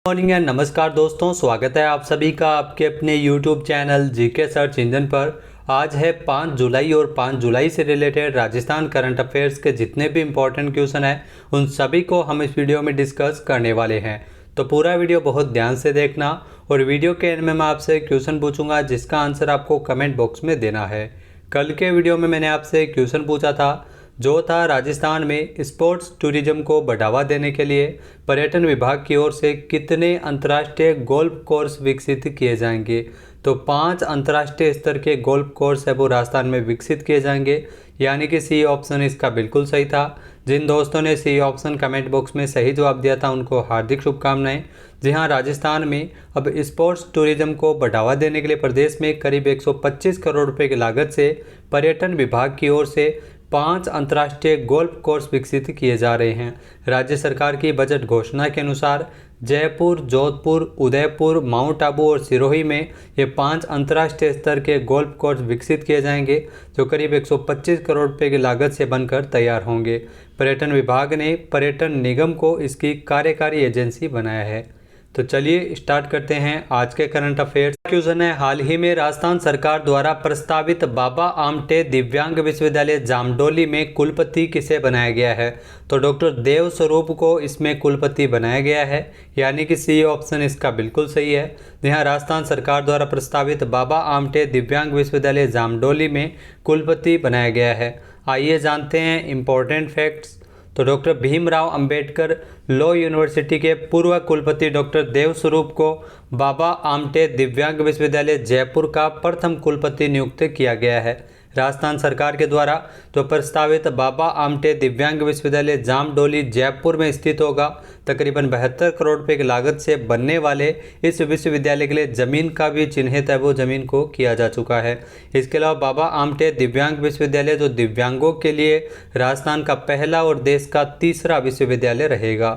Morning and नमस्कार दोस्तों, स्वागत है आप सभी का आपके अपने YouTube channel GK search engine पर। आज है 5 जुलाई और 5 जुलाई से रिलेटेड राजस्थान करंट अफेयर्स के जितने भी इम्पोर्टेंट क्वेश्चन हैं उन सभी को हम इस वीडियो में डिस्कस करने वाले हैं। तो पूरा वीडियो बहुत ध्यान से देखना और वीडियो के एंड में मैं आपसे क्वेश्चन पूछूंगा जिसका आंसर आपको कमेंट बॉक्स में देना है। कल के वीडियो में मैंने आपसे क्वेश्चन पूछा था जो था राजस्थान में स्पोर्ट्स टूरिज्म को बढ़ावा देने के लिए पर्यटन विभाग की ओर से कितने अंतर्राष्ट्रीय गोल्फ कोर्स विकसित किए जाएंगे। तो 5 अंतर्राष्ट्रीय स्तर के गोल्फ कोर्स है वो राजस्थान में विकसित किए जाएंगे, यानी कि सी ऑप्शन इसका बिल्कुल सही था। जिन दोस्तों ने सी ऑप्शन कमेंट बॉक्स में सही जवाब दिया था उनको हार्दिक शुभकामनाएं। जी हाँ, राजस्थान में अब स्पोर्ट्स टूरिज्म को बढ़ावा देने के लिए प्रदेश में करीब 125 करोड़ रुपए की लागत से पर्यटन विभाग की ओर से 5 अंतर्राष्ट्रीय गोल्फ कोर्स विकसित किए जा रहे हैं। राज्य सरकार की बजट घोषणा के अनुसार जयपुर, जोधपुर, उदयपुर, माउंट आबू और सिरोही में ये 5 अंतर्राष्ट्रीय स्तर के गोल्फ कोर्स विकसित किए जाएंगे जो करीब 125 करोड़ रुपए की लागत से बनकर तैयार होंगे। पर्यटन विभाग ने पर्यटन निगम को इसकी कार्यकारी एजेंसी बनाया है। तो चलिए स्टार्ट करते हैं आज के करंट अफेयर्स। क्वेश्चन है, हाल ही में राजस्थान सरकार द्वारा प्रस्तावित बाबा आमटे दिव्यांग विश्वविद्यालय जामडोली में कुलपति किसे बनाया गया है। तो डॉक्टर देव स्वरूप को इसमें कुलपति बनाया गया है, यानी कि सी ऑप्शन इसका बिल्कुल सही है। यहाँ राजस्थान सरकार द्वारा प्रस्तावित बाबा आमटे दिव्यांग विश्वविद्यालय जामडोली में कुलपति बनाया गया है। आइए जानते हैं इम्पोर्टेंट फैक्ट्स। तो doctor Bhimrao Ambedkar law university के पूर्व कुलपति डॉक्टर देव स्वरूप को बाबा आमटे दिव्यांग विश्वविद्यालय जयपुर का प्रथम कुलपति नियुक्त किया गया है। राजस्थान सरकार के द्वारा जो प्रस्तावित बाबा आमटे दिव्यांग विश्वविद्यालय जामडोली जयपुर में स्थित होगा, तकरीबन 72 करोड़ रुपए की लागत से बनने वाले इस विश्वविद्यालय के लिए जमीन का भी चिन्हित है वो जमीन को किया जा चुका है। इसके अलावा बाबा आमटे दिव्यांग विश्वविद्यालय जो दिव्यांगों के लिए राजस्थान का पहला और देश का तीसरा विश्वविद्यालय रहेगा।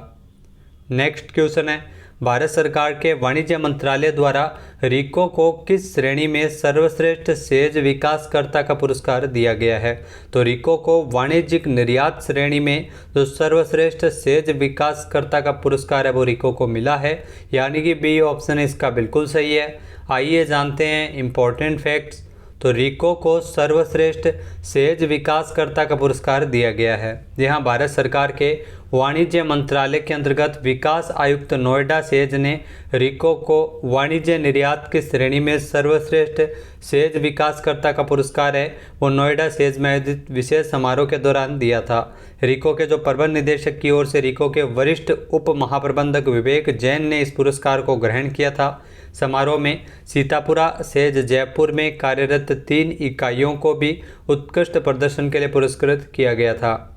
नेक्स्ट क्वेश्चन है, भारत सरकार के वाणिज्य मंत्रालय द्वारा रिको को किस श्रेणी में सर्वश्रेष्ठ सेज विकासकर्ता का पुरस्कार दिया गया है। तो रिको को वाणिज्यिक निर्यात श्रेणी में जो सर्वश्रेष्ठ सेज विकासकर्ता का पुरस्कार है वो रिको को मिला है, यानी कि बी ऑप्शन इसका बिल्कुल सही है। आइए जानते हैं इम्पोर्टेंट फैक्ट्स। तो रिको को सर्वश्रेष्ठ सेज विकासकर्ता का पुरस्कार दिया गया है। यहाँ भारत सरकार के वाणिज्य मंत्रालय के अंतर्गत विकास आयुक्त नोएडा सेज ने रिको को वाणिज्य निर्यात की श्रेणी में सर्वश्रेष्ठ सेज विकासकर्ता का पुरस्कार है वो नोएडा सेज में आयोजित विशेष समारोह के दौरान दिया था। रिको के जो प्रबंध निदेशक की ओर से रिको के वरिष्ठ उप महाप्रबंधक विवेक जैन ने इस पुरस्कार को ग्रहण किया था। समारोह में सीतापुरा सेज जयपुर में कार्यरत 3 इकाइयों को भी उत्कृष्ट प्रदर्शन के लिए पुरस्कृत किया गया था।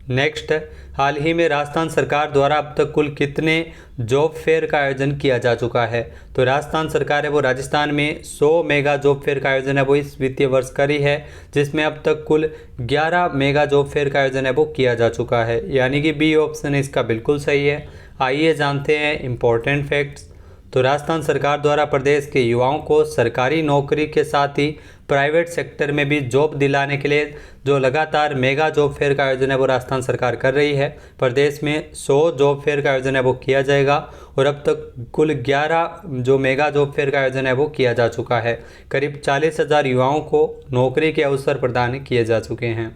नेक्स्ट, हाल ही में राजस्थान सरकार द्वारा अब तक कुल कितने जॉब फेयर का आयोजन किया जा चुका है। तो राजस्थान सरकार है वो राजस्थान में 100 मेगा जॉब फेयर का आयोजन है वो इस वित्तीय वर्ष करी है, जिसमें अब तक कुल 11 मेगा जॉब फेयर का आयोजन है वो किया जा चुका है, यानी कि बी ऑप्शन इसका बिल्कुल सही है। आइए जानते हैं इम्पोर्टेंट फैक्ट्स। तो राजस्थान सरकार द्वारा प्रदेश के युवाओं को सरकारी नौकरी के साथ ही प्राइवेट सेक्टर में भी जॉब दिलाने के लिए जो लगातार मेगा जॉब फेयर का आयोजन है वो राजस्थान सरकार कर रही है। प्रदेश में 100 जॉब फेयर का आयोजन है वो किया जाएगा और अब तक कुल 11 जो मेगा जॉब फेयर का आयोजन है वो किया जा चुका है। करीब 40,000 युवाओं को नौकरी के अवसर प्रदान किए जा चुके हैं।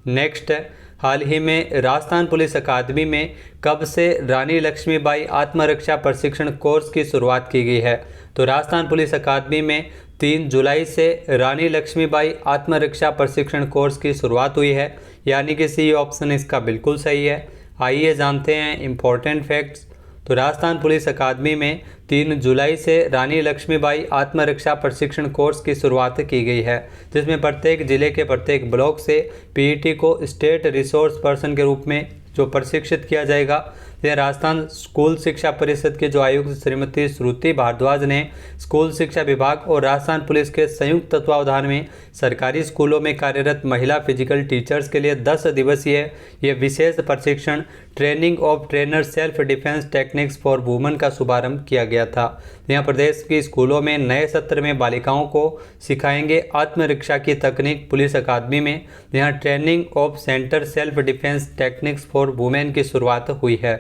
नेक्स्ट है, हाल ही में राजस्थान पुलिस अकादमी में कब से रानी लक्ष्मीबाई आत्मरक्षा प्रशिक्षण कोर्स की शुरुआत की गई है। तो राजस्थान पुलिस अकादमी में 3 जुलाई से रानी लक्ष्मीबाई आत्मरक्षा प्रशिक्षण कोर्स की शुरुआत हुई है, यानी कि सी ऑप्शन इसका बिल्कुल सही है। आइए जानते हैं इम्पोर्टेंट फैक्ट्स। तो राजस्थान पुलिस अकादमी में 3 जुलाई से रानी लक्ष्मीबाई आत्मरक्षा प्रशिक्षण कोर्स की शुरुआत की गई है, जिसमें प्रत्येक जिले के प्रत्येक ब्लॉक से पीईटी को स्टेट रिसोर्स पर्सन के रूप में जो प्रशिक्षित किया जाएगा। यह राजस्थान स्कूल शिक्षा परिषद के जो आयुक्त श्रीमती श्रुति भारद्वाज ने स्कूल शिक्षा विभाग और राजस्थान पुलिस के संयुक्त तत्वावधान में सरकारी स्कूलों में कार्यरत महिला फिजिकल टीचर्स के लिए 10 दिवसीय यह विशेष प्रशिक्षण training of trainer self defence techniques for women का शुभारंभ किया गया था। यहाँ प्रदेश की स्कूलों में नए सत्र में बालिकाओं को सिखाएंगे आत्मरक्षा की तकनीक। पुलिस अकादमी में यहाँ training of centre self defence techniques for women की शुरुआत हुई है।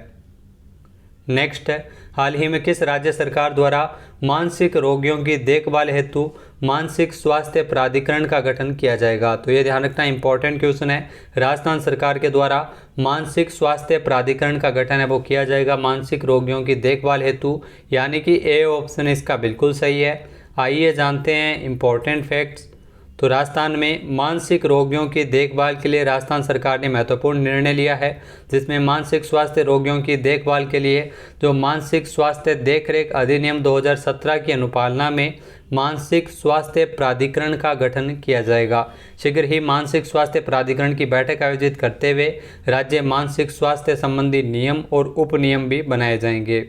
नेक्स्ट है, हाल ही में किस राज्य सरकार द्वारा मानसिक रोगियों की देखभाल हेतु मानसिक स्वास्थ्य प्राधिकरण का गठन किया जाएगा? तो ये ध्यान रखना इंपॉर्टेंट क्वेश्चन है। राजस्थान सरकार के द्वारा मानसिक स्वास्थ्य प्राधिकरण का गठन है वो किया जाएगा मानसिक रोगियों की देखभाल हेतु, यानी कि ए ऑप्शन इसका बिल्कुल सही है। आइए जानते हैं इंपॉर्टेंट फैक्ट्स। तो राजस्थान में मानसिक रोगियों की देखभाल के लिए राजस्थान सरकार ने महत्वपूर्ण निर्णय लिया है, जिसमें मानसिक स्वास्थ्य रोगियों की देखभाल के लिए जो मानसिक स्वास्थ्य देखरेख अधिनियम 2017 की अनुपालना में मानसिक स्वास्थ्य प्राधिकरण का गठन किया जाएगा। शीघ्र ही मानसिक स्वास्थ्य प्राधिकरण की बैठक आयोजित करते हुए राज्य मानसिक स्वास्थ्य संबंधी नियम और उप नियम भी बनाए जाएंगे।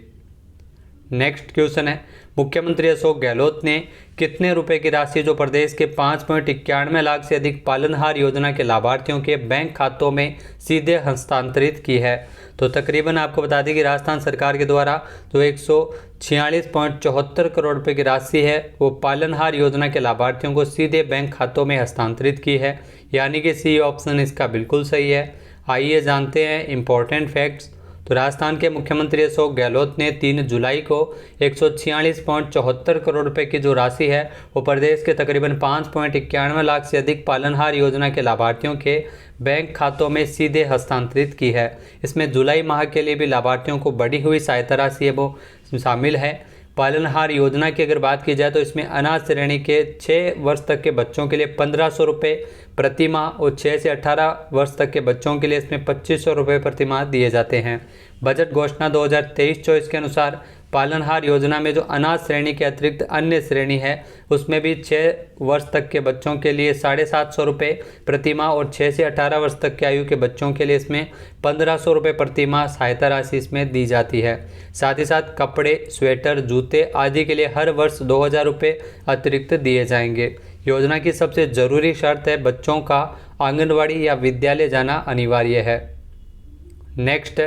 नेक्स्ट क्वेश्चन है, मुख्यमंत्री अशोक गहलोत ने कितने रुपए की राशि जो प्रदेश के 5.91 लाख से अधिक पालनहार योजना के लाभार्थियों के बैंक खातों में सीधे हस्तांतरित की है? तो तकरीबन आपको बता दें कि राजस्थान सरकार के द्वारा जो 146.74 करोड़ रुपए की राशि है वो पालनहार योजना के लाभार्थियों को सीधे बैंक खातों में हस्तांतरित की है, यानी कि सी ऑप्शन इसका बिल्कुल सही है। आइए जानते हैं इंपॉर्टेंट फैक्ट्स। तो राजस्थान के मुख्यमंत्री अशोक गहलोत ने 3 जुलाई को 146.74 करोड़ रुपए की जो राशि है वो प्रदेश के तकरीबन 5.91 लाख से अधिक पालनहार योजना के लाभार्थियों के बैंक खातों में सीधे हस्तांतरित की है। इसमें जुलाई माह के लिए भी लाभार्थियों को बढ़ी हुई सहायता राशि है वो शामिल है। पालनहार योजना की अगर बात की जाए तो इसमें अनाथ श्रेणी के 6 वर्ष तक के बच्चों के लिए 1500 रुपये प्रति माह और 6 से 18 वर्ष तक के बच्चों के लिए इसमें 2500 रुपये प्रति माह दिए जाते हैं। बजट घोषणा 2023-24 के अनुसार पालनहार योजना में जो अनाथ श्रेणी के अतिरिक्त अन्य श्रेणी है उसमें भी 6 वर्ष तक के बच्चों के लिए 750 रुपये प्रति माह और 6 से 18 वर्ष तक के आयु के बच्चों के लिए इसमें 1500 रुपये प्रति माह सहायता राशि इसमें दी जाती है। साथ ही साथ कपड़े, स्वेटर, जूते आदि के लिए हर वर्ष 2000 रुपये अतिरिक्त दिए जाएंगे। योजना की सबसे ज़रूरी शर्त है बच्चों का आंगनवाड़ी या विद्यालय जाना अनिवार्य है। नेक्स्ट,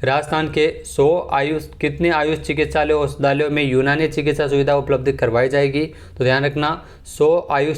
राजस्थान के 100 कितने आयुष चिकित्सालयों औषधालयों में यूनानी चिकित्सा सुविधा उपलब्ध करवाई जाएगी? तो ध्यान रखना 100 आयुष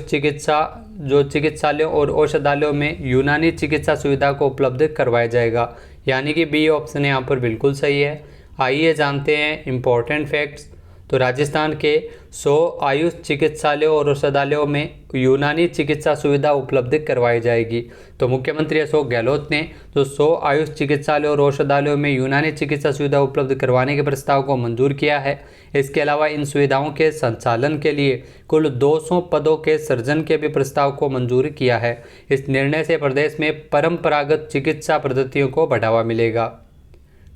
चिकित्सालयों और औषधालयों में यूनानी चिकित्सा सुविधा को उपलब्ध करवाया जाएगा, यानी कि बी ऑप्शन यहाँ पर बिल्कुल सही है। आइए जानते हैं इंपॉर्टेंट फैक्ट्स। तो राजस्थान के 100 आयुष चिकित्सालयों और औषधालयों में यूनानी चिकित्सा सुविधा उपलब्ध करवाई जाएगी। तो मुख्यमंत्री अशोक गहलोत ने जो 100 आयुष चिकित्सालयों और औषधालयों में यूनानी चिकित्सा सुविधा उपलब्ध करवाने के प्रस्ताव को मंजूर किया है। इसके अलावा इन सुविधाओं के संचालन के लिए कुल 200 पदों के सृजन के भी प्रस्ताव को मंजूर किया है। इस निर्णय से प्रदेश में परंपरागत चिकित्सा पद्धतियों को बढ़ावा मिलेगा।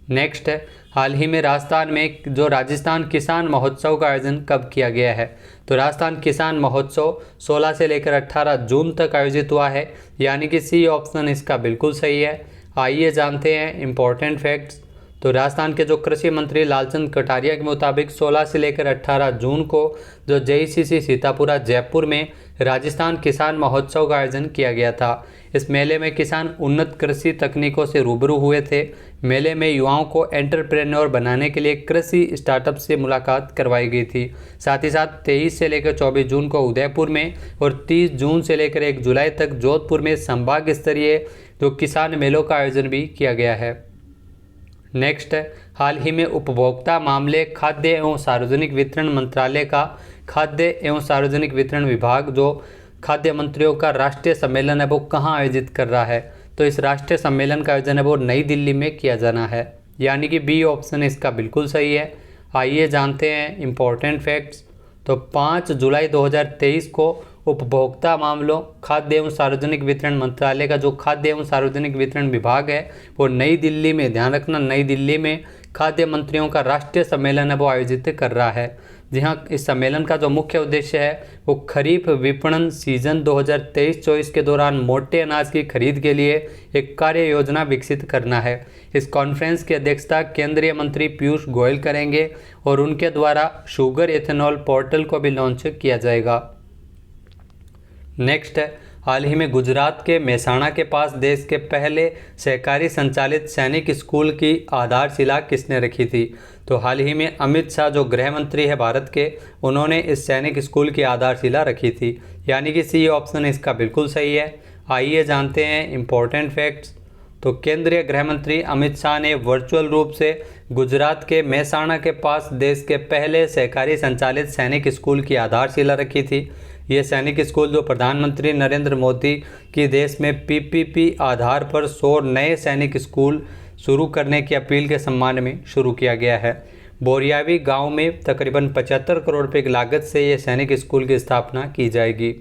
नेक्स्ट है, हाल ही में राजस्थान में जो राजस्थान किसान महोत्सव का आयोजन कब किया गया है? तो राजस्थान किसान महोत्सव 16 से लेकर 18 जून तक आयोजित हुआ है, यानी कि सी ऑप्शन इसका बिल्कुल सही है। आइए जानते हैं इंपॉर्टेंट फैक्ट्स। तो राजस्थान के जो कृषि मंत्री लालचंद कटारिया के मुताबिक 16 से लेकर 18 जून को जो JCC सीतापुरा जयपुर में राजस्थान किसान महोत्सव का आयोजन किया गया था। इस मेले में किसान उन्नत कृषि तकनीकों से रूबरू हुए थे। मेले में युवाओं को एंटरप्रेन्योर बनाने के लिए कृषि स्टार्टअप से मुलाकात करवाई गई थी। साथ ही साथ 23 से लेकर 24 जून को उदयपुर में और 30 जून से लेकर 1 जुलाई तक जोधपुर में संभाग स्तरीय जो किसान मेलों का आयोजन भी किया गया है। नेक्स्ट है, हाल ही में उपभोक्ता मामले, खाद्य एवं सार्वजनिक वितरण मंत्रालय का खाद्य एवं सार्वजनिक वितरण विभाग जो खाद्य मंत्रियों का राष्ट्रीय सम्मेलन है वो कहाँ आयोजित कर रहा है? तो इस राष्ट्रीय सम्मेलन का आयोजन है वो नई दिल्ली में किया जाना है, यानी कि बी ऑप्शन इसका बिल्कुल सही है। आइए जानते हैं इंपॉर्टेंट फैक्ट्स। तो 5 जुलाई 2023 को उपभोक्ता मामलों, खाद्य एवं सार्वजनिक वितरण मंत्रालय का जो खाद्य एवं सार्वजनिक वितरण विभाग है वो नई दिल्ली में, ध्यान रखना, नई दिल्ली में खाद्य मंत्रियों का राष्ट्रीय सम्मेलन है वो आयोजित कर रहा है। जी हाँ, इस सम्मेलन का जो मुख्य उद्देश्य है वो खरीफ विपणन सीजन 2023-24 के दौरान मोटे अनाज की खरीद के लिए एक कार्य योजना विकसित करना है। इस कॉन्फ्रेंस की अध्यक्षता केंद्रीय मंत्री पीयूष गोयल करेंगे और उनके द्वारा शुगर एथेनॉल पोर्टल को भी लॉन्च किया जाएगा। नेक्स्ट है, हाल ही में गुजरात के मेहसाणा के पास देश के पहले सहकारी संचालित सैनिक स्कूल की आधारशिला किसने रखी थी? तो हाल ही में अमित शाह जो गृह मंत्री है भारत के, उन्होंने इस सैनिक स्कूल की आधारशिला रखी थी, यानी कि सी ऑप्शन इसका बिल्कुल सही है। आइए जानते हैं इंपॉर्टेंट फैक्ट्स। तो केंद्रीय गृह मंत्री अमित शाह ने वर्चुअल रूप से गुजरात के मेहसाणा के पास देश के पहले सहकारी संचालित सैनिक स्कूल की आधारशिला रखी थी। ये सैनिक स्कूल जो प्रधानमंत्री नरेंद्र मोदी की देश में पीपीपी आधार पर 100 नए सैनिक स्कूल शुरू करने की अपील के सम्मान में शुरू किया गया है। बोरियावी गांव में तकरीबन 75 करोड़ रुपए की लागत से ये सैनिक स्कूल की स्थापना की जाएगी।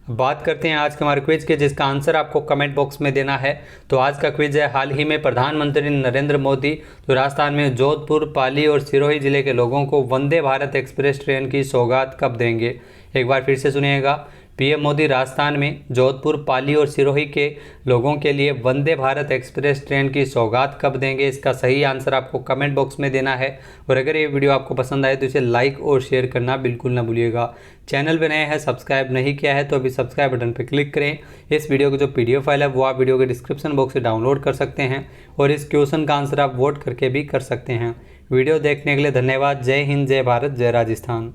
बात करते हैं आज के हमारे क्विज के, जिसका आंसर आपको कमेंट बॉक्स में देना है। तो आज का क्विज है, हाल ही में प्रधानमंत्री नरेंद्र मोदी तो राजस्थान में जोधपुर, पाली और सिरोही जिले के लोगों को वंदे भारत एक्सप्रेस ट्रेन की सौगात कब देंगे। एक बार फिर से सुनिएगा, पीएम मोदी राजस्थान में जोधपुर, पाली और सिरोही के लोगों के लिए वंदे भारत एक्सप्रेस ट्रेन की सौगात कब देंगे। इसका सही आंसर आपको कमेंट बॉक्स में देना है। और अगर ये वीडियो आपको पसंद आए तो इसे लाइक और शेयर करना बिल्कुल ना भूलिएगा। चैनल पर नए हैं, सब्सक्राइब नहीं किया है तो अभी सब्सक्राइब बटन पर क्लिक करें। इस वीडियो की जो PDF फाइल है वो आप वीडियो के डिस्क्रिप्शन बॉक्स से डाउनलोड कर सकते हैं और इस क्वेश्चन का आंसर आप वोट करके भी कर सकते हैं। वीडियो देखने के लिए धन्यवाद। जय हिंद, जय भारत, जय राजस्थान।